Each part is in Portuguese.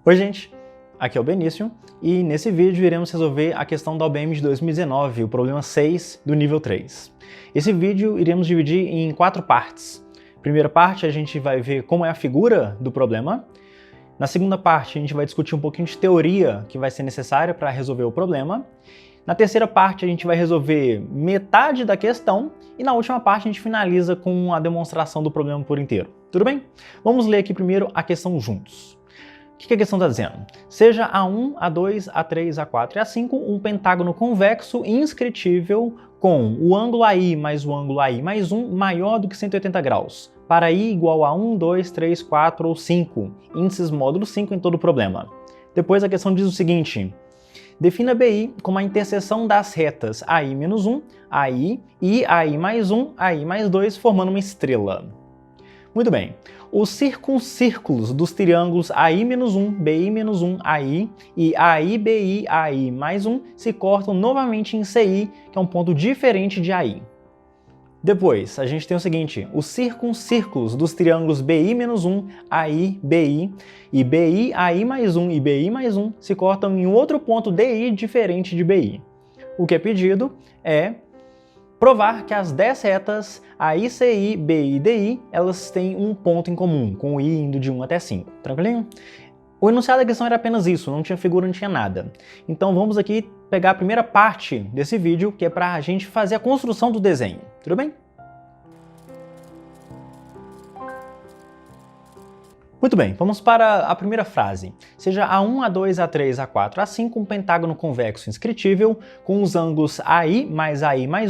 Oi gente, aqui é o Benício e nesse vídeo iremos resolver a questão da OBM de 2019, o problema 6 do nível 3. Esse vídeo iremos dividir em 4 partes. Primeira parte a gente vai ver como é a figura do problema. Na segunda parte a gente vai discutir um pouquinho de teoria que vai ser necessária para resolver o problema. Na terceira parte a gente vai resolver metade da questão e na última parte a gente finaliza com a demonstração do problema por inteiro. Tudo bem? Vamos ler aqui primeiro a questão juntos. O que a questão está dizendo? Seja A1, A2, A3, A4 e A5 um pentágono convexo inscritível com o ângulo AI mais o ângulo AI mais 1 maior do que 180 graus, para I igual a 1, 2, 3, 4 ou 5, índices módulo 5 em todo o problema. Depois a questão diz o seguinte: defina BI como a interseção das retas AI-1, AI e AI mais 1, AI mais 2, formando uma estrela. Muito bem. Os circuncírculos dos triângulos AI-1, BI-1, AI e AI-BI, AI mais 1 se cortam novamente em CI, que é um ponto diferente de AI. Depois, a gente tem o seguinte: os circuncírculos dos triângulos BI-1, AI, BI e BI, AI mais 1 e BI mais 1 se cortam em outro ponto DI diferente de BI. O que é pedido é provar que as 10 retas AICI, BI e DI, elas têm um ponto em comum, com o I indo de 1 até 5. Tranquilinho? O enunciado da questão era apenas isso, não tinha figura, não tinha nada. Então vamos aqui pegar a primeira parte desse vídeo, que é para a gente fazer a construção do desenho. Tudo bem? Muito bem, vamos para a primeira frase. Seja A1, A2, A3, A4, A5 um pentágono convexo inscritível com os ângulos AI mais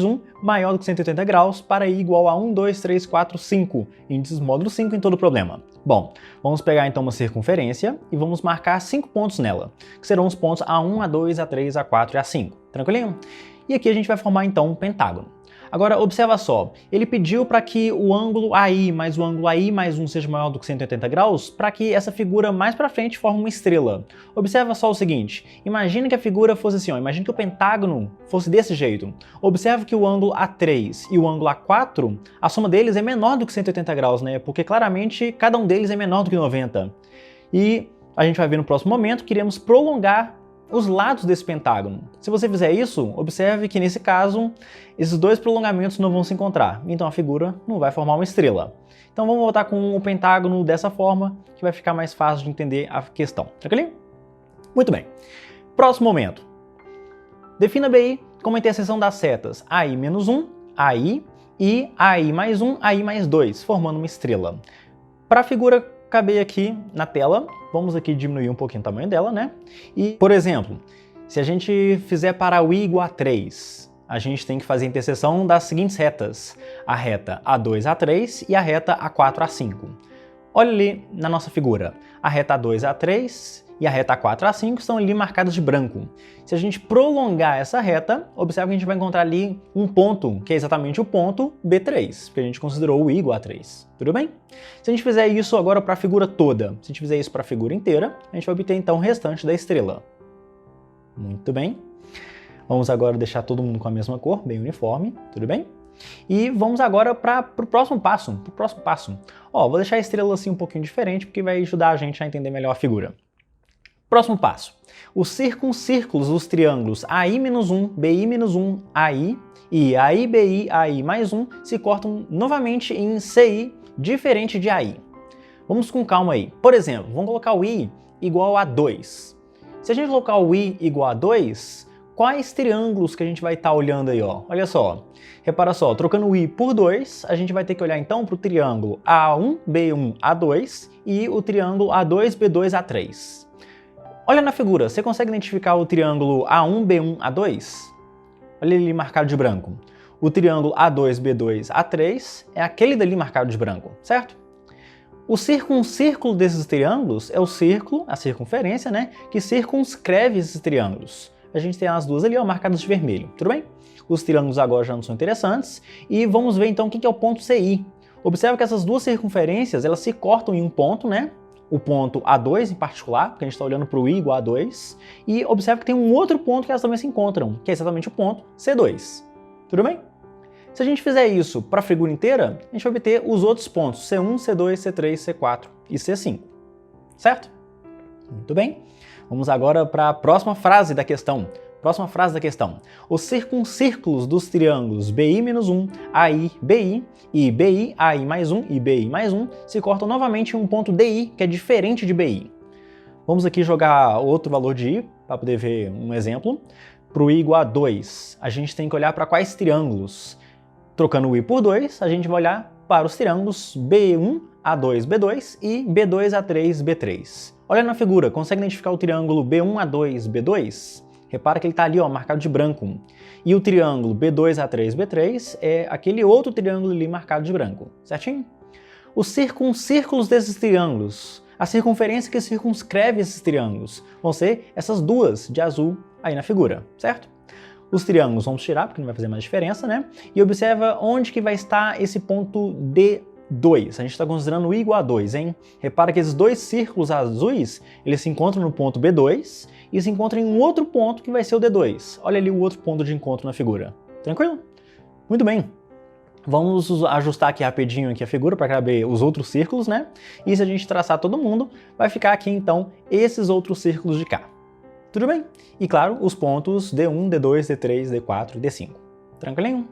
1 maior do que 180 graus para I igual a 1, 2, 3, 4, 5, índices módulo 5 em todo o problema. Bom, vamos pegar então uma circunferência e vamos marcar 5 pontos nela, que serão os pontos A1, A2, A3, A4 e A5. Tranquilinho? E aqui a gente vai formar então um pentágono. Agora, observa só, ele pediu para que o ângulo AI mais o ângulo AI mais 1 seja maior do que 180 graus para que essa figura mais para frente forme uma estrela. Observa só o seguinte, imagine que a figura fosse assim, imagine que o pentágono fosse desse jeito. Observe que o ângulo A3 e o ângulo A4, a soma deles é menor do que 180 graus, né? Porque claramente cada um deles é menor do que 90. E a gente vai ver no próximo momento que iremos prolongar os lados desse pentágono. Se você fizer isso, observe que nesse caso, esses dois prolongamentos não vão se encontrar, então a figura não vai formar uma estrela. Então vamos voltar com o pentágono dessa forma, que vai ficar mais fácil de entender a questão. Tranquilo? Muito bem. Próximo momento. Defina BI como a interseção das setas AI-1, AI e AI mais 1, AI mais 2, formando uma estrela. Para a figura caber aqui na tela, vamos aqui diminuir um pouquinho o tamanho dela, né? E, por exemplo, se a gente fizer para o I igual a 3, a gente tem que fazer a interseção das seguintes retas: a reta A2, A3 e a reta A4, A5. Olha ali na nossa figura, a reta A2, A3 e a reta A4, A5 estão ali marcadas de branco. Se a gente prolongar essa reta, observe que a gente vai encontrar ali um ponto, que é exatamente o ponto B3, porque a gente considerou o I igual a 3. Tudo bem? Se a gente fizer isso agora para a figura toda, se a gente fizer isso para a figura inteira, a gente vai obter então o restante da estrela. Muito bem. Vamos agora deixar todo mundo com a mesma cor, bem uniforme, tudo bem? E vamos agora para o próximo passo. Ó, vou deixar a estrela assim um pouquinho diferente, porque vai ajudar a gente a entender melhor a figura. Próximo passo. Os circuncírculos dos triângulos AI-1, BI-1, AI e AI-BI, AI mais 1 se cortam novamente em CI diferente de AI. Vamos com calma aí. Por exemplo, vamos colocar o I igual a 2. Se a gente colocar o I igual a 2, quais triângulos que a gente vai estar olhando aí, ó? Olha só. Repara só, trocando o I por 2, a gente vai ter que olhar então para o triângulo A1, B1, A2 e o triângulo A2, B2, A3. Olha na figura, você consegue identificar o triângulo A1, B1, A2? Olha ele marcado de branco. O triângulo A2, B2, A3 é aquele dali marcado de branco, certo? O circuncírculo desses triângulos é o círculo, a circunferência, né, que circunscreve esses triângulos. A gente tem as duas ali, ó, marcadas de vermelho, tudo bem? Os triângulos agora já não são interessantes e vamos ver então o que é o ponto CI. Observe que essas duas circunferências, elas se cortam em um ponto, né? O ponto A2 em particular, porque a gente está olhando para o I igual a 2, e observe que tem um outro ponto que elas também se encontram, que é exatamente o ponto C2. Tudo bem? Se a gente fizer isso para a figura inteira, a gente vai obter os outros pontos C1, C2, C3, C4 e C5. Certo? Muito bem. Vamos agora para a próxima frase da questão. Próxima frase da questão. Os circuncírculos dos triângulos BI-1, AI, BI e BI, AI mais 1 e BI mais 1 se cortam novamente em um ponto DI, que é diferente de BI. Vamos aqui jogar outro valor de I, para poder ver um exemplo. Para o I igual a 2, a gente tem que olhar para quais triângulos? Trocando o I por 2, a gente vai olhar para os triângulos B1, A2, B2 e B2, A3, B3. Olha na figura, consegue identificar o triângulo B1, A2, B2? Repara que ele está ali, ó, marcado de branco. E o triângulo B2, A3, B3 é aquele outro triângulo ali marcado de branco, certinho? Os circuncírculos desses triângulos, a circunferência que circunscreve esses triângulos, vão ser essas duas de azul aí na figura, certo? Os triângulos vamos tirar, porque não vai fazer mais diferença, né? E observa onde que vai estar esse ponto D2. A gente está considerando I igual a 2, hein? Repara que esses dois círculos azuis, eles se encontram no ponto B2 e se encontram em um outro ponto que vai ser o D2. Olha ali o outro ponto de encontro na figura. Tranquilo? Muito bem. Vamos ajustar aqui rapidinho aqui a figura para caber os outros círculos, né? E se a gente traçar todo mundo, vai ficar aqui então esses outros círculos de cá. Tudo bem? E claro, os pontos D1, D2, D3, D4 e D5. Tranquilinho?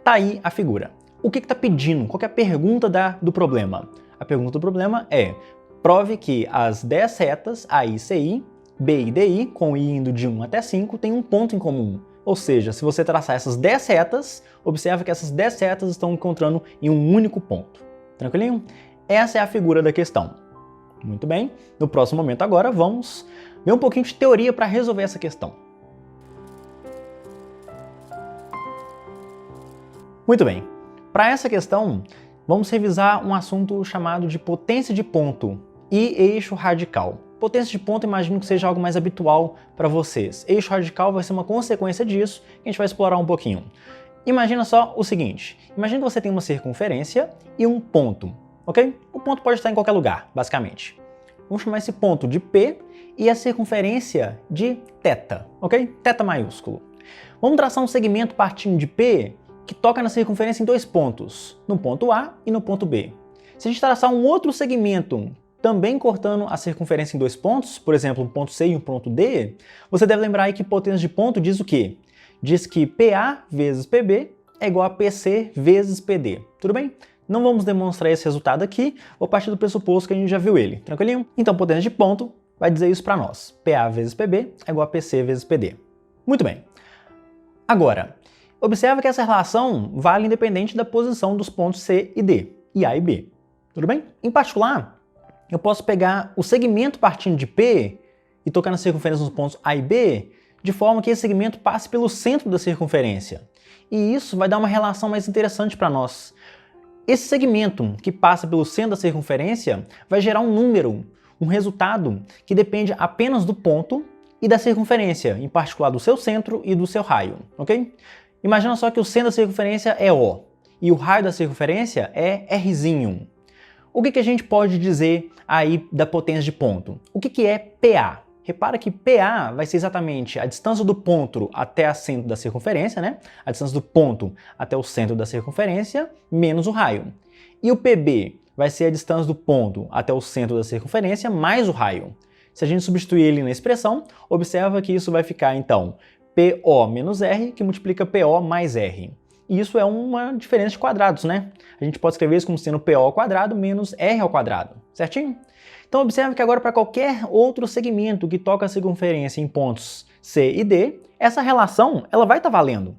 Tá aí a figura. O que está pedindo? Qual que é a pergunta do problema? A pergunta do problema é: prove que as 10 retas AI, CI, B e DI, com I indo de 1 até 5, tem um ponto em comum. Ou seja, se você traçar essas 10 retas, observa que essas 10 retas estão encontrando em um único ponto. Tranquilinho? Essa é a figura da questão. Muito bem. No próximo momento agora, vamos ver um pouquinho de teoria para resolver essa questão. Muito bem. Para essa questão, vamos revisar um assunto chamado de potência de ponto e eixo radical. Potência de ponto, imagino que seja algo mais habitual para vocês. Eixo radical vai ser uma consequência disso, que a gente vai explorar um pouquinho. Imagina só o seguinte, imagina que você tem uma circunferência e um ponto, ok? O ponto pode estar em qualquer lugar, basicamente. Vamos chamar esse ponto de P e a circunferência de θ, ok? Θ maiúsculo. Vamos traçar um segmento partindo de P que toca na circunferência em dois pontos, no ponto A e no ponto B. Se a gente traçar um outro segmento também cortando a circunferência em dois pontos, por exemplo, um ponto C e um ponto D, você deve lembrar aí que potência de ponto diz o quê? Diz que PA vezes PB é igual a PC vezes PD. Tudo bem? Não vamos demonstrar esse resultado aqui, vou partir do pressuposto que a gente já viu ele. Tranquilinho? Então, potência de ponto vai dizer isso para nós. PA vezes PB é igual a PC vezes PD. Muito bem. Agora, observa que essa relação vale independente da posição dos pontos C e D, e A e B. Tudo bem? Em particular, eu posso pegar o segmento partindo de P e tocar na circunferência nos pontos A e B, de forma que esse segmento passe pelo centro da circunferência. E isso vai dar uma relação mais interessante para nós. Esse segmento que passa pelo centro da circunferência vai gerar um número, um resultado que depende apenas do ponto e da circunferência, em particular do seu centro e do seu raio, ok? Imagina só que o centro da circunferência é O e o raio da circunferência é Rzinho. O que a gente pode dizer aí da potência de ponto? O que é PA? Repara que PA vai ser exatamente a distância do ponto até o centro da circunferência, né? A distância do ponto até o centro da circunferência menos o raio. E o PB vai ser a distância do ponto até o centro da circunferência mais o raio. Se a gente substituir ele na expressão, observa que isso vai ficar então PO menos R, que multiplica PO mais R. E isso é uma diferença de quadrados, né? A gente pode escrever isso como sendo PO ao quadrado menos R ao quadrado, certinho? Então observe que agora para qualquer outro segmento que toca a circunferência em pontos C e D, essa relação ela vai estar valendo.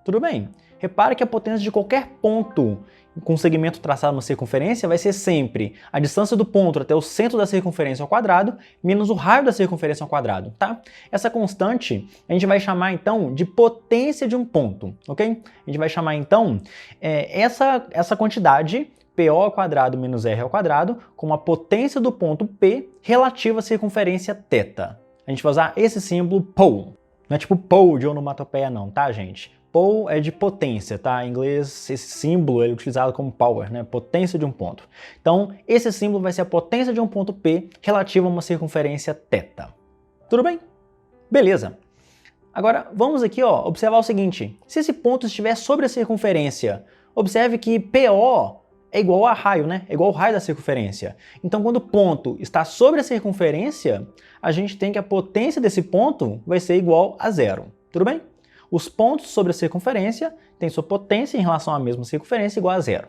Tudo bem? Repara que a potência de qualquer ponto com segmento traçado na circunferência vai ser sempre a distância do ponto até o centro da circunferência ao quadrado menos o raio da circunferência ao quadrado, tá? Essa constante a gente vai chamar então de potência de um ponto, ok? A gente vai chamar então essa quantidade PO ao quadrado menos R ao quadrado como a potência do ponto P relativa à circunferência θ. A gente vai usar esse símbolo pole. Não é tipo pole de onomatopeia não, tá, gente? Pole é de potência, tá? Em inglês, esse símbolo é utilizado como power, né? Potência de um ponto. Então, esse símbolo vai ser a potência de um ponto P relativa a uma circunferência θ. Tudo bem? Beleza. Agora, vamos aqui, ó, observar o seguinte. Se esse ponto estiver sobre a circunferência, observe que PO é igual a raio, né? É igual ao raio da circunferência. Então, quando o ponto está sobre a circunferência, a gente tem que a potência desse ponto vai ser igual a zero. Tudo bem? Os pontos sobre a circunferência têm sua potência em relação à mesma circunferência igual a zero.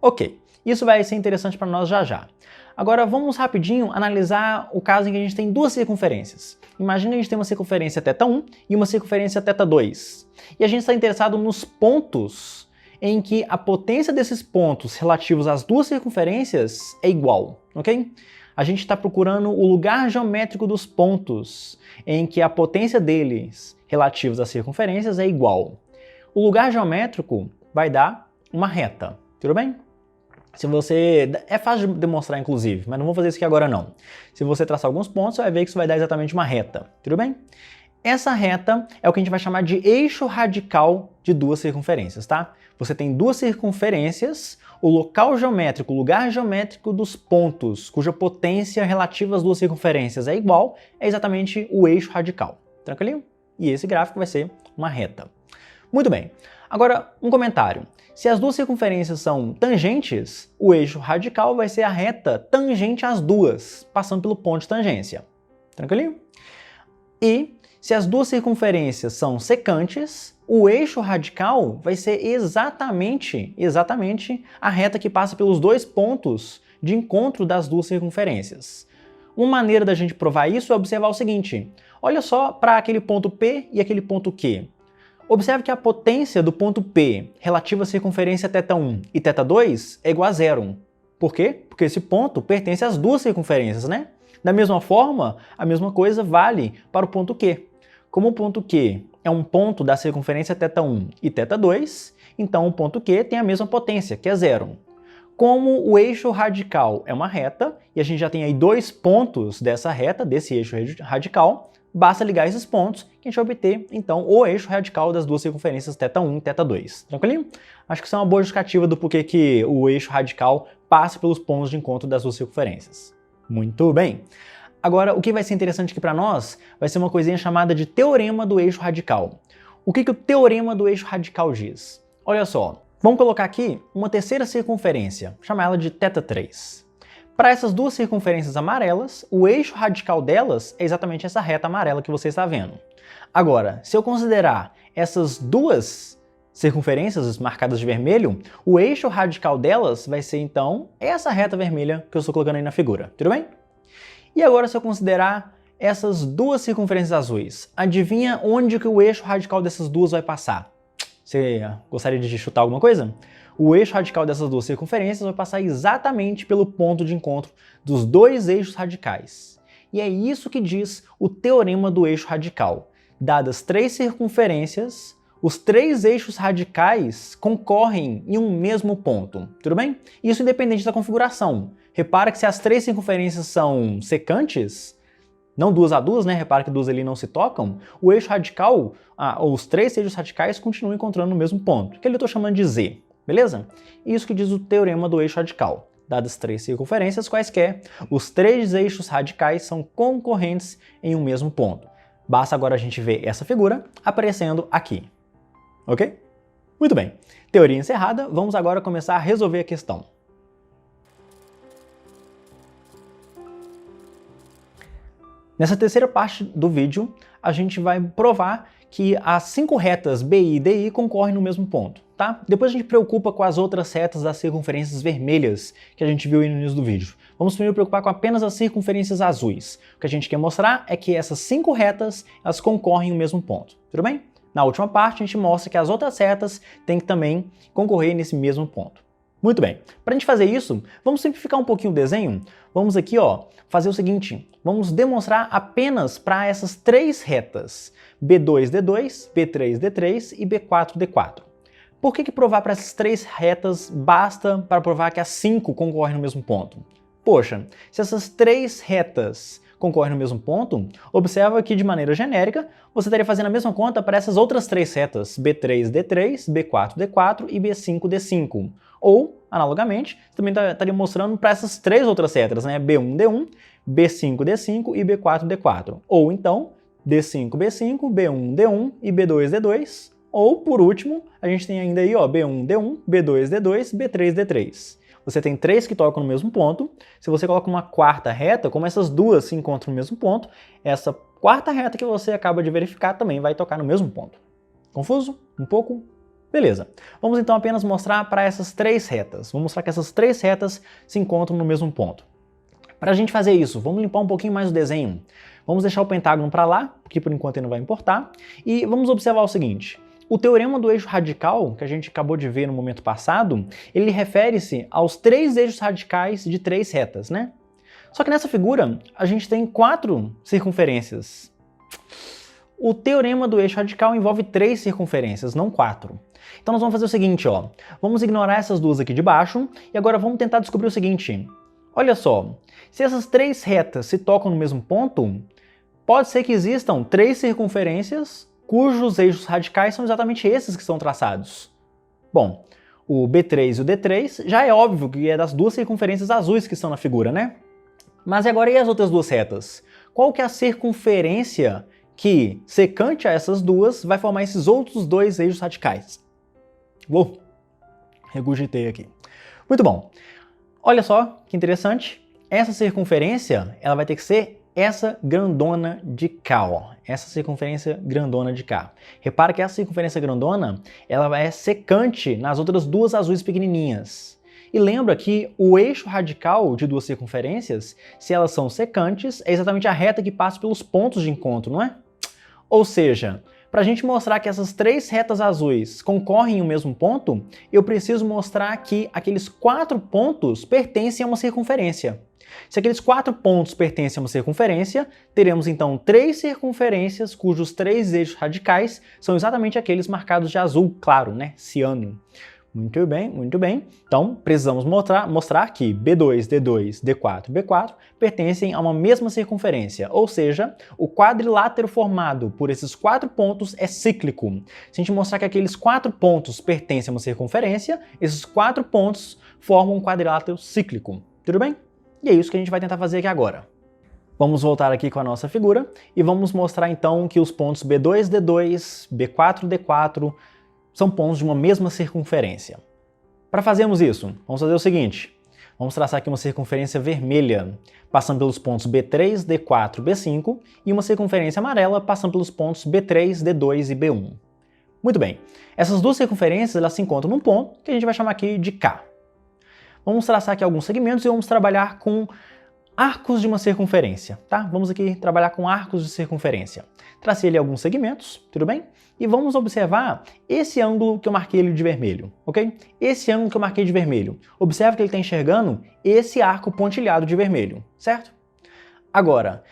Ok, isso vai ser interessante para nós já já. Agora vamos rapidinho analisar o caso em que a gente tem duas circunferências. Imagina que a gente tem uma circunferência θ1 e uma circunferência θ2. E a gente está interessado nos pontos em que a potência desses pontos relativos às duas circunferências é igual, ok? A gente está procurando o lugar geométrico dos pontos em que a potência deles relativos às circunferências é igual. O lugar geométrico vai dar uma reta, tudo bem? É fácil de demonstrar, inclusive, mas não vou fazer isso aqui agora não. Se você traçar alguns pontos, você vai ver que isso vai dar exatamente uma reta, tudo bem? Essa reta é o que a gente vai chamar de eixo radical de duas circunferências, tá? Você tem duas circunferências, o local geométrico, o lugar geométrico dos pontos, cuja potência relativa às duas circunferências é igual, é exatamente o eixo radical. Tranquilinho? E esse gráfico vai ser uma reta. Muito bem. Agora, um comentário. Se as duas circunferências são tangentes, o eixo radical vai ser a reta tangente às duas, passando pelo ponto de tangência. Tranquilinho? E se as duas circunferências são secantes, o eixo radical vai ser exatamente a reta que passa pelos dois pontos de encontro das duas circunferências. Uma maneira da gente provar isso é observar o seguinte. Olha só para aquele ponto P e aquele ponto Q. Observe que a potência do ponto P relativa à circunferência θ1 e θ2 é igual a zero. Por quê? Porque esse ponto pertence às duas circunferências, né? Da mesma forma, a mesma coisa vale para o ponto Q. Como o ponto Q é um ponto da circunferência θ1 e θ2, então o ponto Q tem a mesma potência, que é zero. Como o eixo radical é uma reta, e a gente já tem aí dois pontos dessa reta, desse eixo radical, basta ligar esses pontos que a gente vai obter, então, o eixo radical das duas circunferências θ1 e θ2. Tranquilinho? Acho que isso é uma boa justificativa do porquê que o eixo radical passa pelos pontos de encontro das duas circunferências. Muito bem! Agora, o que vai ser interessante aqui para nós vai ser uma coisinha chamada de teorema do eixo radical. O que o teorema do eixo radical diz? Olha só, vamos colocar aqui uma terceira circunferência, chamar ela de θ3. Para essas duas circunferências amarelas, o eixo radical delas é exatamente essa reta amarela que você está vendo. Agora, se eu considerar essas duas circunferências marcadas de vermelho, o eixo radical delas vai ser, então, essa reta vermelha que eu estou colocando aí na figura. Tudo bem? E agora, se eu considerar essas duas circunferências azuis, adivinha onde que o eixo radical dessas duas vai passar? Você gostaria de chutar alguma coisa? O eixo radical dessas duas circunferências vai passar exatamente pelo ponto de encontro dos dois eixos radicais. E é isso que diz o teorema do eixo radical. Dadas três circunferências, os três eixos radicais concorrem em um mesmo ponto. Tudo bem? Isso independente da configuração. Repara que se as três circunferências são secantes, não duas a duas, né? Repara que duas ali não se tocam, o eixo radical, os três eixos radicais continuam encontrando no mesmo ponto, que eu estou chamando de Z. Beleza? Isso que diz o teorema do eixo radical. Dadas três circunferências quaisquer, os três eixos radicais são concorrentes em um mesmo ponto. Basta agora a gente ver essa figura aparecendo aqui. Ok? Muito bem. Teoria encerrada, vamos agora começar a resolver a questão. Nessa terceira parte do vídeo, a gente vai provar que as 5 retas BI e DI concorrem no mesmo ponto, tá? Depois a gente preocupa com as outras retas das circunferências vermelhas que a gente viu aí no início do vídeo. Vamos primeiro preocupar com apenas as circunferências azuis. O que a gente quer mostrar é que essas 5 retas, elas concorrem no mesmo ponto, tudo bem? Na última parte, a gente mostra que as outras retas têm que também concorrer nesse mesmo ponto. Muito bem, para a gente fazer isso, vamos simplificar um pouquinho o desenho. Vamos aqui, fazer o seguinte, vamos demonstrar apenas para essas 3 retas, B2D2, B3D3 e B4D4. Por que provar para essas 3 retas basta para provar que as 5 concorrem no mesmo ponto? Poxa, se essas 3 retas concorrem no mesmo ponto, observa que de maneira genérica, você estaria fazendo a mesma conta para essas outras 3 retas, B3D3, B4D4 e B5D5. Ou, analogamente, você também estaria mostrando para essas 3 outras retas, né? B1D1, B5D5 e B4D4. Ou então, D5B5, B1D1 e B2D2. Ou, por último, a gente tem ainda aí B1D1, B2D2, B3D3. você tem três que tocam no mesmo ponto. Se você coloca uma quarta reta, como essas duas se encontram no mesmo ponto, essa quarta reta que você acaba de verificar também vai tocar no mesmo ponto. Confuso? Um pouco? Beleza. Vamos então apenas mostrar para essas três retas. Vamos mostrar que essas três retas se encontram no mesmo ponto. Para a gente fazer isso, vamos limpar um pouquinho mais o desenho. Vamos deixar o pentágono para lá, porque por enquanto ele não vai importar. E vamos observar o seguinte. O teorema do eixo radical, que a gente acabou de ver no momento passado, ele refere-se aos três eixos radicais de três retas, né? Só que nessa figura, a gente tem 4 circunferências. O teorema do eixo radical envolve 3 circunferências, não 4. Então nós vamos fazer o seguinte, ó. Vamos ignorar essas duas aqui de baixo, e agora vamos tentar descobrir o seguinte. Olha só, se essas 3 retas se tocam no mesmo ponto, pode ser que existam 3 circunferências cujos eixos radicais são exatamente esses que são traçados. Bom, o B3 e o D3 já é óbvio que é das duas circunferências azuis que estão na figura, né? Mas e agora e as outras duas retas? Qual que é a circunferência que, secante a essas duas, vai formar esses outros 2 eixos radicais? Uou, regurgitei aqui. Muito bom. Olha só que interessante. Essa circunferência, ela vai ter que ser essa grandona de cá, ó. Essa circunferência grandona de cá. Repara que essa circunferência grandona, ela é secante nas outras duas azuis pequenininhas. E lembra que o eixo radical de duas circunferências, se elas são secantes, é exatamente a reta que passa pelos pontos de encontro, não é? Ou seja, para a gente mostrar que essas 3 retas azuis concorrem em um mesmo ponto, eu preciso mostrar que aqueles 4 pontos pertencem a uma circunferência. Se aqueles 4 pontos pertencem a uma circunferência, teremos então 3 circunferências cujos 3 eixos radicais são exatamente aqueles marcados de azul claro, né? Ciano. Muito bem, muito bem. Então, precisamos mostrar que B2, D2, D4 e B4 pertencem a uma mesma circunferência, ou seja, o quadrilátero formado por esses 4 pontos é cíclico. Se a gente mostrar que aqueles 4 pontos pertencem a uma circunferência, esses 4 pontos formam um quadrilátero cíclico. Tudo bem? E é isso que a gente vai tentar fazer aqui agora. Vamos voltar aqui com a nossa figura e vamos mostrar então que os pontos B2, D2, B4, D4 são pontos de uma mesma circunferência. Para fazermos isso, vamos fazer o seguinte. Vamos traçar aqui uma circunferência vermelha, passando pelos pontos B3, D4, B5, e uma circunferência amarela, passando pelos pontos B3, D2 e B1. Muito bem. Essas duas circunferências elas se encontram num ponto que a gente vai chamar aqui de K. Vamos traçar aqui alguns segmentos e vamos trabalhar com arcos de uma circunferência, tá? Vamos aqui trabalhar com arcos de circunferência. Tracei ali alguns segmentos, tudo bem? E vamos observar esse ângulo que eu marquei ele de vermelho, ok? Esse ângulo que eu marquei de vermelho. Observa que ele está enxergando esse arco pontilhado de vermelho, certo? Agora,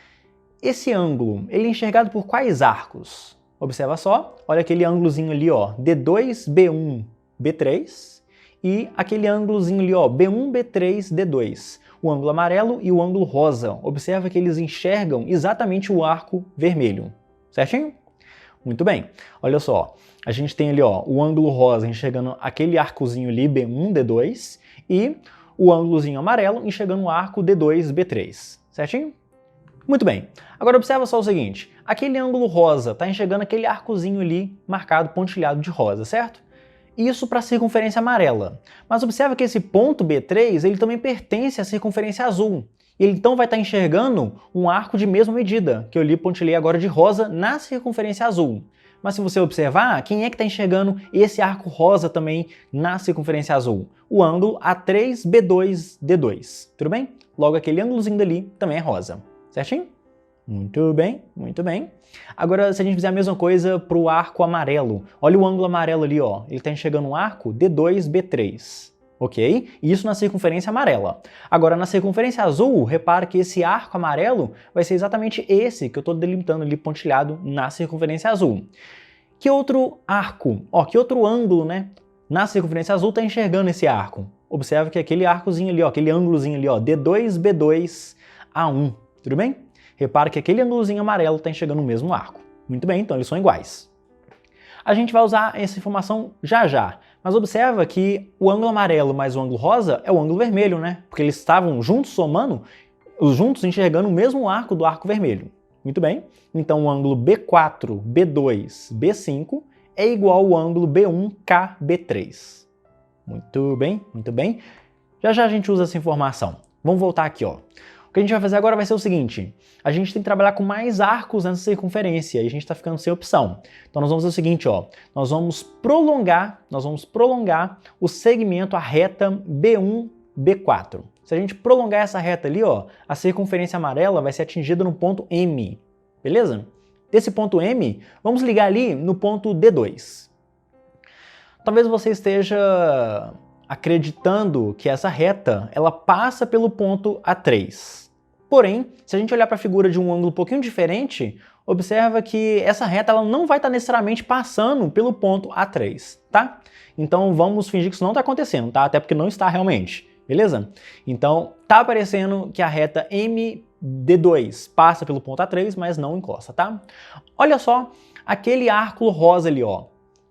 esse ângulo, ele é enxergado por quais arcos? Observa só, olha aquele ângulozinho ali, ó, D2, B1, B3, e aquele ângulozinho ali, ó, B1, B3, D2. O ângulo amarelo e o ângulo rosa. Observa que eles enxergam exatamente o arco vermelho. Certinho? Muito bem. Olha só. A gente tem ali ó, o ângulo rosa enxergando aquele arcozinho ali, B1, D2, e o ângulozinho amarelo enxergando o arco D2, B3. Certinho? Muito bem. Agora observa só o seguinte. Aquele ângulo rosa está enxergando aquele arcozinho ali marcado, pontilhado de rosa, certo? Isso para a circunferência amarela. Mas observa que esse ponto B3 ele também pertence à circunferência azul. Ele então vai estar enxergando um arco de mesma medida, que eu lhe pontilhei agora de rosa na circunferência azul. Mas se você observar, quem é que está enxergando esse arco rosa também na circunferência azul? O ângulo A3B2D2. Tudo bem? Logo aquele ângulozinho dali também é rosa. Certinho? Muito bem, muito bem. Agora, se a gente fizer a mesma coisa para o arco amarelo, olha o ângulo amarelo ali, ó. Ele está enxergando um arco D2B3, ok? Isso na circunferência amarela. Agora, na circunferência azul, repara que esse arco amarelo vai ser exatamente esse que eu estou delimitando ali pontilhado na circunferência azul. Que outro arco, ó, que outro ângulo, né? Na circunferência azul está enxergando esse arco. Observa que aquele arcozinho ali, ó, aquele ângulozinho ali, ó, D2B2A1, tudo bem? Repara que aquele ângulozinho amarelo está enxergando o mesmo arco. Muito bem, então eles são iguais. A gente vai usar essa informação já já, mas observa que o ângulo amarelo mais o ângulo rosa é o ângulo vermelho, né? Porque eles estavam juntos somando, juntos enxergando o mesmo arco do arco vermelho. Muito bem, então o ângulo B4, B2, B5 é igual ao ângulo B1, KB3. Muito bem, muito bem. Já já a gente usa essa informação. Vamos voltar aqui, ó. O que a gente vai fazer agora vai ser o seguinte, a gente tem que trabalhar com mais arcos nessa circunferência e a gente está ficando sem opção. Então nós vamos fazer o seguinte, ó, nós vamos prolongar o segmento, a reta B1, B4. Se a gente prolongar essa reta ali, ó, a circunferência amarela vai ser atingida no ponto M, beleza? Desse ponto M, vamos ligar ali no ponto D2. Talvez você esteja acreditando que essa reta, ela passa pelo ponto A3. Porém, se a gente olhar para a figura de um ângulo um pouquinho diferente, observa que essa reta ela não vai estar necessariamente passando pelo ponto A3, tá? Então vamos fingir que isso não está acontecendo, tá? Até porque não está realmente, beleza? Então tá aparecendo que a reta MD2 passa pelo ponto A3, mas não encosta, tá? Olha só aquele arco rosa ali, ó.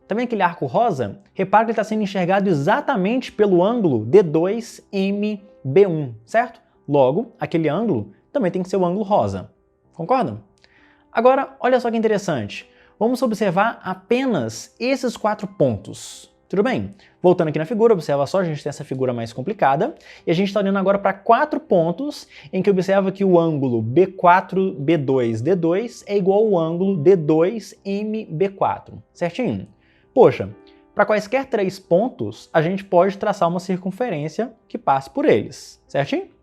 Tá vendo aquele arco rosa? Repara que ele está sendo enxergado exatamente pelo ângulo D2MB1, certo? Logo, aquele ângulo também tem que ser o ângulo rosa. Concordam? Agora, olha só que interessante. Vamos observar apenas esses 4 pontos. Tudo bem? Voltando aqui na figura, observa só, a gente tem essa figura mais complicada. E a gente está olhando agora para 4 pontos em que observa que o ângulo B4, B2, D2 é igual ao ângulo D2MB4. Certinho? Poxa, para quaisquer 3 pontos, a gente pode traçar uma circunferência que passe por eles. Certinho?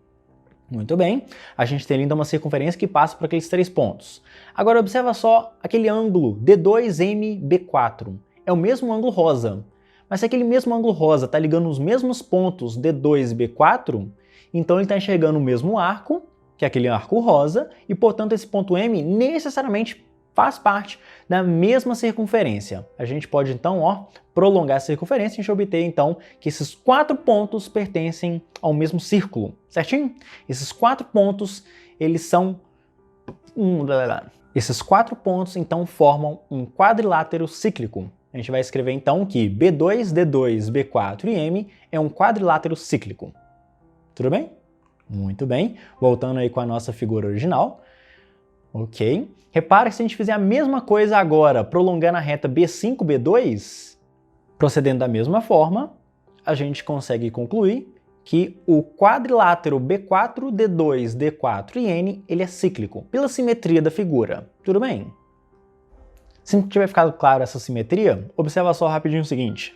Muito bem, a gente tem ainda uma circunferência que passa por aqueles 3 pontos. Agora observa só aquele ângulo D2MB4. É o mesmo ângulo rosa. Mas se aquele mesmo ângulo rosa está ligando os mesmos pontos D2 e B4, então ele está enxergando o mesmo arco, que é aquele arco rosa, e portanto esse ponto M necessariamente faz parte da mesma circunferência. A gente pode então, ó, prolongar a circunferência e a gente obter então que esses 4 pontos pertencem ao mesmo círculo, certinho? Esses 4 pontos, eles são Esses 4 pontos então formam um quadrilátero cíclico. A gente vai escrever então que B2, D2, B4 e M é um quadrilátero cíclico. Tudo bem? Muito bem. Voltando aí com a nossa figura original. Ok. Repara que se a gente fizer a mesma coisa agora, prolongando a reta B5, B2, procedendo da mesma forma, a gente consegue concluir que o quadrilátero B4, D2, D4 e N, ele é cíclico, pela simetria da figura. Tudo bem? Se não tiver ficado claro essa simetria, observa só rapidinho o seguinte.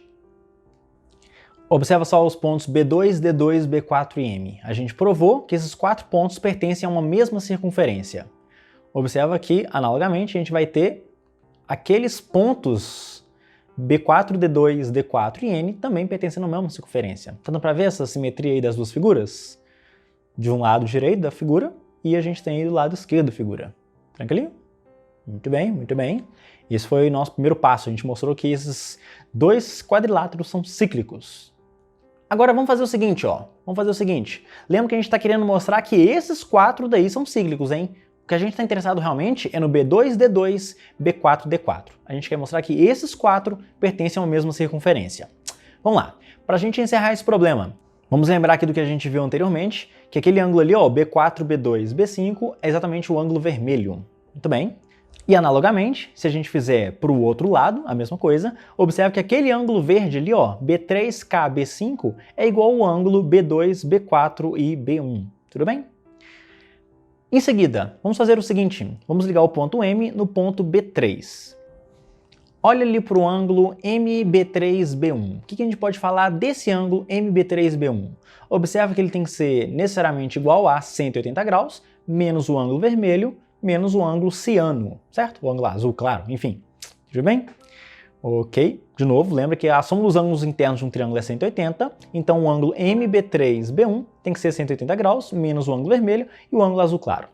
Observa só os pontos B2, D2, B4 e M. A gente provou que esses 4 pontos pertencem a uma mesma circunferência. Observa que, analogamente, a gente vai ter aqueles pontos B4, D2, D4 e N também pertencendo à mesma circunferência. Tá dando para ver essa simetria aí das duas figuras? De um lado direito da figura e a gente tem aí do lado esquerdo da figura. Tranquilinho? Muito bem, muito bem. Esse foi o nosso primeiro passo. A gente mostrou que esses 2 quadriláteros são cíclicos. Agora vamos fazer o seguinte, ó. Vamos fazer o seguinte. Lembra que a gente está querendo mostrar que esses 4 daí são cíclicos, hein? O que a gente está interessado realmente é no B2, D2, B4, D4. A gente quer mostrar que esses 4 pertencem à mesma circunferência. Vamos lá. Para a gente encerrar esse problema, vamos lembrar aqui do que a gente viu anteriormente, que aquele ângulo ali, ó, B4, B2, B5, é exatamente o ângulo vermelho. Muito bem. E analogamente, se a gente fizer para o outro lado, a mesma coisa, observe que aquele ângulo verde ali, ó, B3K, B5, é igual ao ângulo B2, B4 e B1. Tudo bem? Em seguida, vamos fazer o seguinte, vamos ligar o ponto M no ponto B3. Olha ali para o ângulo MB3B1. O que a gente pode falar desse ângulo MB3B1? Observa que ele tem que ser necessariamente igual a 180 graus, menos o ângulo vermelho, menos o ângulo ciano, certo? O ângulo azul, claro, enfim. Tudo bem? Ok. De novo, lembra que a soma dos ângulos internos de um triângulo é 180, então o ângulo MB3B1 tem que ser 180 graus, menos o ângulo vermelho e o ângulo azul claro.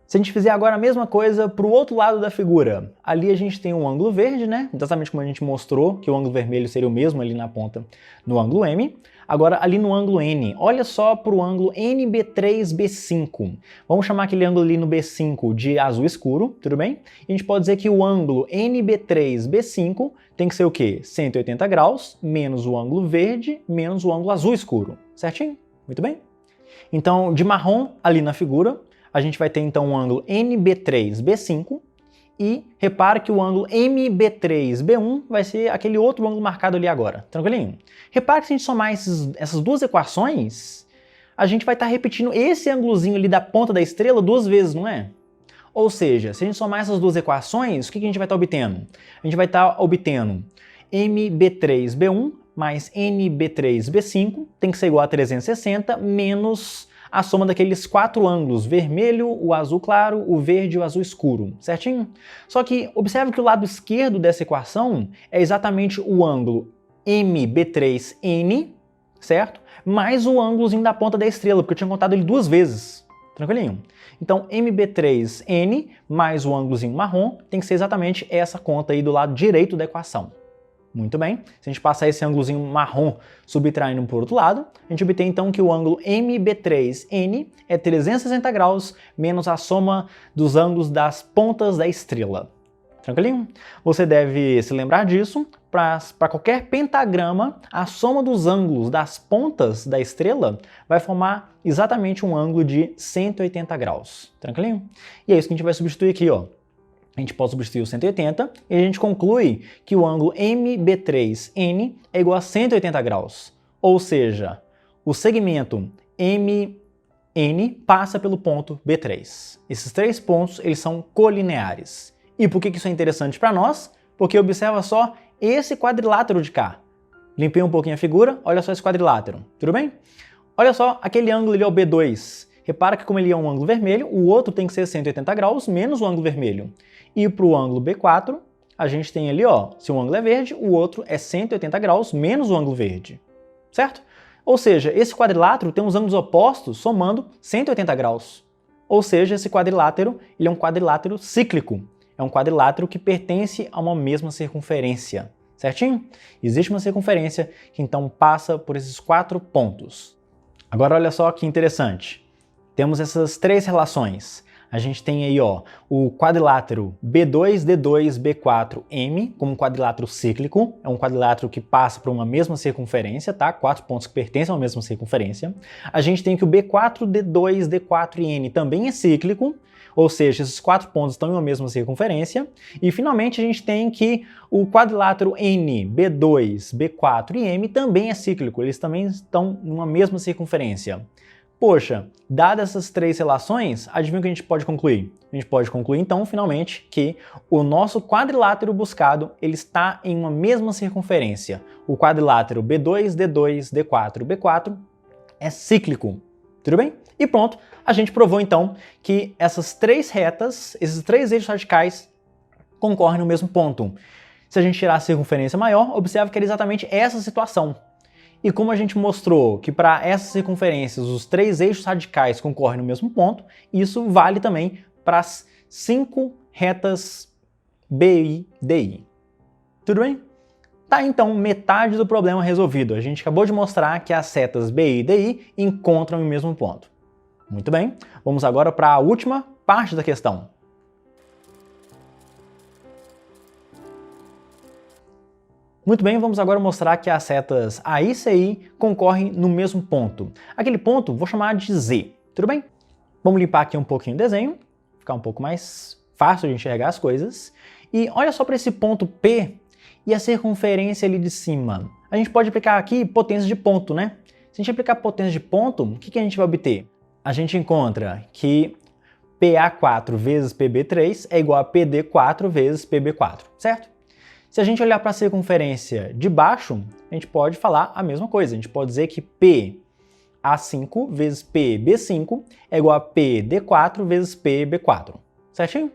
Se a gente fizer agora a mesma coisa para o outro lado da figura, ali a gente tem um ângulo verde, né? Exatamente como a gente mostrou, que o ângulo vermelho seria o mesmo ali na ponta no ângulo M. Agora, ali no ângulo N, olha só para o ângulo NB3B5. Vamos chamar aquele ângulo ali no B5 de azul escuro, tudo bem? E a gente pode dizer que o ângulo NB3B5 tem que ser o quê? 180 graus, menos o ângulo verde, menos o ângulo azul escuro. Certinho? Muito bem? Então, de marrom ali na figura, a gente vai ter então um ângulo NB3B5 e repara que o ângulo MB3B1 vai ser aquele outro ângulo marcado ali agora. Tranquilinho? Repara que se a gente somar essas duas equações, a gente vai estar repetindo esse ângulozinho ali da ponta da estrela duas vezes, não é? Ou seja, se a gente somar essas duas equações, o que a gente vai estar obtendo? A gente vai estar obtendo MB3B1 mais NB3B5 tem que ser igual a 360 menos a soma daqueles quatro ângulos, vermelho, o azul claro, o verde e o azul escuro, certinho? Só que observe que o lado esquerdo dessa equação é exatamente o ângulo MB3N, certo? Mais o ângulozinho da ponta da estrela, porque eu tinha contado ele duas vezes, tranquilinho? Então, MB3N mais o ângulozinho marrom tem que ser exatamente essa conta aí do lado direito da equação. Muito bem, se a gente passar esse ângulozinho marrom subtraindo por outro lado, a gente obtém então que o ângulo MB3N é 360 graus menos a soma dos ângulos das pontas da estrela. Tranquilinho? Você deve se lembrar disso, para qualquer pentagrama, a soma dos ângulos das pontas da estrela vai formar exatamente um ângulo de 180 graus. Tranquilinho? E é isso que a gente vai substituir aqui, ó. A gente pode substituir o 180 e a gente conclui que o ângulo MB3N é igual a 180 graus. Ou seja, o segmento MN passa pelo ponto B3. Esses três pontos eles são colineares. E por que isso é interessante para nós? Porque observa só esse quadrilátero de cá. Limpei um pouquinho a figura, olha só esse quadrilátero. Tudo bem? Olha só aquele ângulo ali é o B2. Repara que como ele é um ângulo vermelho, o outro tem que ser 180 graus menos o ângulo vermelho. E para o ângulo B4, a gente tem ali, ó, se um ângulo é verde, o outro é 180 graus menos o ângulo verde. Certo? Ou seja, esse quadrilátero tem os ângulos opostos somando 180 graus. Ou seja, esse quadrilátero ele é um quadrilátero cíclico. É um quadrilátero que pertence a uma mesma circunferência. Certinho? Existe uma circunferência que então passa por esses quatro pontos. Agora olha só que interessante. Temos essas três relações. A gente tem aí, ó, o quadrilátero B2, D2, B4, M, como um quadrilátero cíclico. É um quadrilátero que passa por uma mesma circunferência, tá? Quatro pontos que pertencem a uma mesma circunferência. A gente tem que o B4, D2, D4 e N também é cíclico, ou seja, esses quatro pontos estão em uma mesma circunferência. E finalmente a gente tem que o quadrilátero N, B2, B4 e M também é cíclico, eles também estão em uma mesma circunferência. Poxa, dadas essas três relações, adivinha o que a gente pode concluir? A gente pode concluir então, finalmente, que o nosso quadrilátero buscado ele está em uma mesma circunferência. O quadrilátero B2, D2, D4, B4 é cíclico. Tudo bem? E pronto, a gente provou então que essas três retas, esses três eixos radicais, concorrem no mesmo ponto. Se a gente tirar a circunferência maior, observe que era exatamente essa situação. E como a gente mostrou que para essas circunferências os três eixos radicais concorrem no mesmo ponto, isso vale também para as 5 retas BI, DI. Tudo bem? Tá, então, metade do problema resolvido. A gente acabou de mostrar que as setas BI e DI encontram o mesmo ponto. Muito bem, vamos agora para a última parte da questão. Muito bem, vamos agora mostrar que as setas AI e CI concorrem no mesmo ponto. Aquele ponto vou chamar de Z, tudo bem? Vamos limpar aqui um pouquinho o desenho, ficar um pouco mais fácil de enxergar as coisas. E olha só para esse ponto P e a circunferência ali de cima. A gente pode aplicar aqui potência de ponto, né? Se a gente aplicar potência de ponto, o que a gente vai obter? A gente encontra que PA4 vezes PB3 é igual a PD4 vezes PB4, certo? Se a gente olhar para a circunferência de baixo, a gente pode falar a mesma coisa. A gente pode dizer que PA5 vezes PB5 é igual a PD4 vezes PB4. Certinho?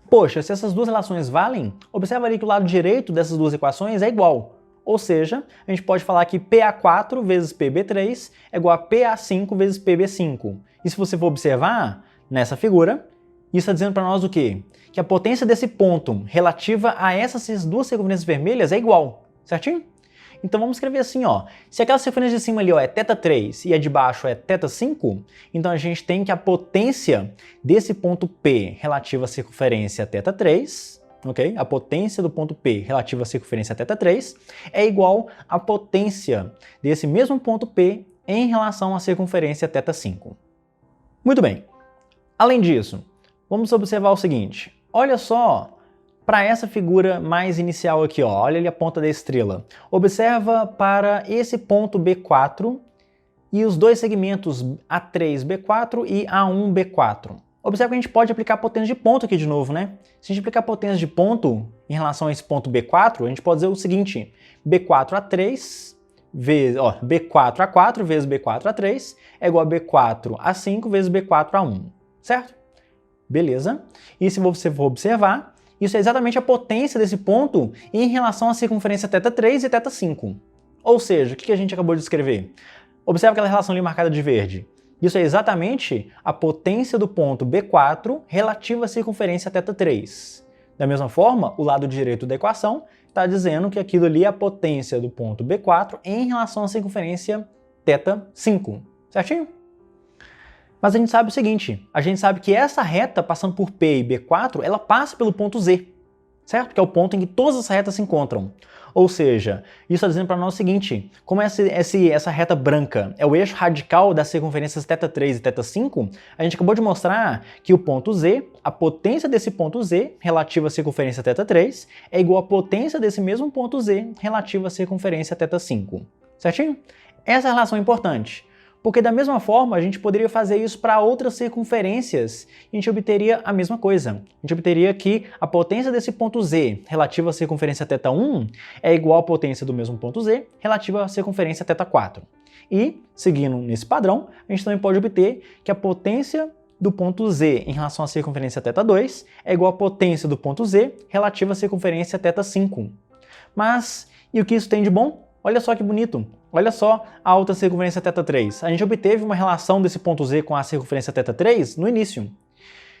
Poxa, se essas duas relações valem, observa ali que o lado direito dessas duas equações é igual. Ou seja, a gente pode falar que PA4 vezes PB3 é igual a PA5 vezes PB5. E se você for observar nessa figura, isso está dizendo para nós o quê? Que a potência desse ponto relativa a essas duas circunferências vermelhas é igual, certinho? Então vamos escrever assim, ó. Se aquela circunferência de cima ali ó, é θ3 e a de baixo é θ5, então a gente tem que a potência desse ponto P relativa à circunferência θ3, ok? A potência do ponto P relativa à circunferência θ3 é igual à potência desse mesmo ponto P em relação à circunferência θ5. Muito bem. Além disso, vamos observar o seguinte. Olha só para essa figura mais inicial aqui, ó. Olha ali a ponta da estrela. Observa para esse ponto B4 e os dois segmentos A3B4 e A1B4. Observe que a gente pode aplicar potência de ponto aqui de novo, né? Se a gente aplicar potência de ponto em relação a esse ponto B4, a gente pode dizer o seguinte: B4A3 vezes, B4A4 vezes B4A3 é igual a B4A5 vezes B4A1, certo? Beleza. E se você for observar, isso é exatamente a potência desse ponto em relação à circunferência θ3 e θ5. Ou seja, o que a gente acabou de escrever? Observe aquela relação ali marcada de verde. Isso é exatamente a potência do ponto B4 relativa à circunferência θ3. Da mesma forma, o lado direito da equação está dizendo que aquilo ali é a potência do ponto B4 em relação à circunferência θ5. Certinho? Mas a gente sabe o seguinte, a gente sabe que essa reta passando por P e B4, ela passa pelo ponto Z, certo? Que é o ponto em que todas as retas se encontram. Ou seja, isso está dizendo para nós o seguinte, como essa reta branca é o eixo radical das circunferências θ3 e θ5, a gente acabou de mostrar que o ponto Z, a potência desse ponto Z relativa à circunferência θ3 é igual à potência desse mesmo ponto Z relativa à circunferência θ5. Certinho? Essa relação é importante. Porque da mesma forma, a gente poderia fazer isso para outras circunferências e a gente obteria a mesma coisa. A gente obteria que a potência desse ponto Z relativa à circunferência θ1 é igual à potência do mesmo ponto Z relativa à circunferência θ4. E, seguindo nesse padrão, a gente também pode obter que a potência do ponto Z em relação à circunferência θ2 é igual à potência do ponto Z relativa à circunferência θ5. Mas, e o que isso tem de bom? Olha só que bonito! Olha só a alta circunferência θ3. A gente obteve uma relação desse ponto Z com a circunferência θ3 no início.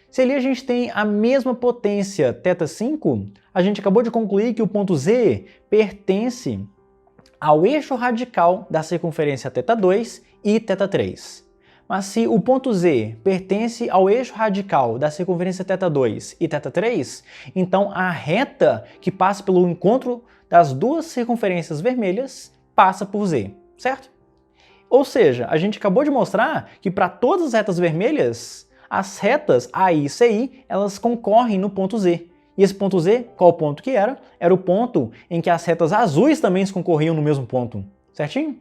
Se ali a gente tem a mesma potência θ5, a gente acabou de concluir que o ponto Z pertence ao eixo radical da circunferência θ2 e θ3. Mas se o ponto Z pertence ao eixo radical da circunferência θ2 e θ3, então a reta que passa pelo encontro das duas circunferências vermelhas passa por Z, certo? Ou seja, a gente acabou de mostrar que para todas as retas vermelhas, as retas AI e CI, elas concorrem no ponto Z. E esse ponto Z, qual ponto que era? Era o ponto em que as retas azuis também se concorriam no mesmo ponto, certinho?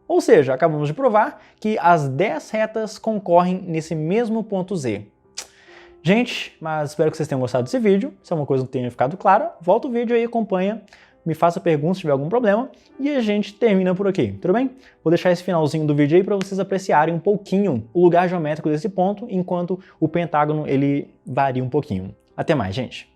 Ou seja, acabamos de provar que as 10 retas concorrem nesse mesmo ponto Z. Gente, mas espero que vocês tenham gostado desse vídeo. Se alguma coisa não tenha ficado clara, volta o vídeo aí, acompanha, me faça perguntas se tiver algum problema e a gente termina por aqui, tudo bem? Vou deixar esse finalzinho do vídeo aí para vocês apreciarem um pouquinho o lugar geométrico desse ponto, enquanto o pentágono ele varia um pouquinho. Até mais, gente!